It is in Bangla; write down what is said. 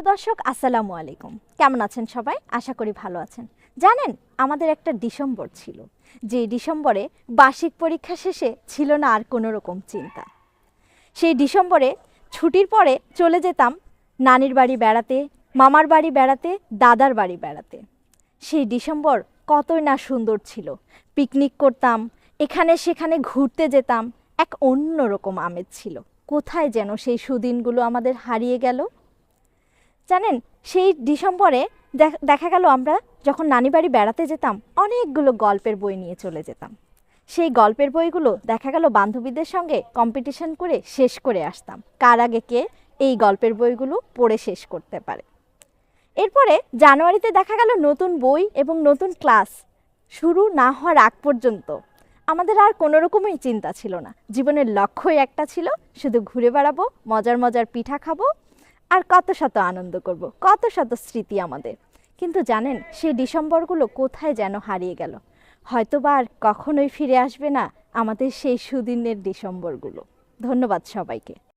প্রিয় দর্শক আসসালামু আলাইকুম, কেমন আছেন সবাই? আশা করি ভালো আছেন। জানেন, আমাদের একটা ডিসেম্বর ছিল, যে ডিসেম্বরে বার্ষিক পরীক্ষা শেষে ছিল না আর কোনো রকম চিন্তা। সেই ডিসেম্বরে ছুটির পরে চলে যেতাম নানির বাড়ি বেড়াতে, মামার বাড়ি বেড়াতে, দাদার বাড়ি বেড়াতে। সেই ডিসেম্বর কতই না সুন্দর ছিল। পিকনিক করতাম, এখানে সেখানে ঘুরতে যেতাম, এক অন্যরকম আমেজ ছিল। কোথায় যেন সেই সুদিনগুলো আমাদের হারিয়ে গেল। জানেন, সেই ডিসেম্বরে দেখা গেল আমরা যখন নানি বাড়ি বেড়াতে যেতাম অনেকগুলো গল্পের বই নিয়ে চলে যেতাম। সেই গল্পের বইগুলো দেখা গেল বান্ধবীদের সঙ্গে কম্পিটিশন করে শেষ করে আসতাম, কার আগে কে এই গল্পের বইগুলো পড়ে শেষ করতে পারে। এরপরে জানুয়ারিতে দেখা গেল নতুন বই এবং নতুন ক্লাস শুরু না হওয়ার আগ পর্যন্ত আমাদের আর কোনো রকমই চিন্তা ছিল না। জীবনের লক্ষ্যই একটা ছিল, শুধু ঘুরে বেড়াবো, মজার মজার পিঠা খাবো আর কত শত আনন্দ করব, কত শত স্মৃতি আমাদের। কিন্তু জানেন, সেই ডিসেম্বরগুলো কোথায় যেন হারিয়ে গেল। হয়তোবা আর কখনোই ফিরে আসবে না আমাদের সেই সুদিনের ডিসেম্বরগুলো। ধন্যবাদ সবাইকে।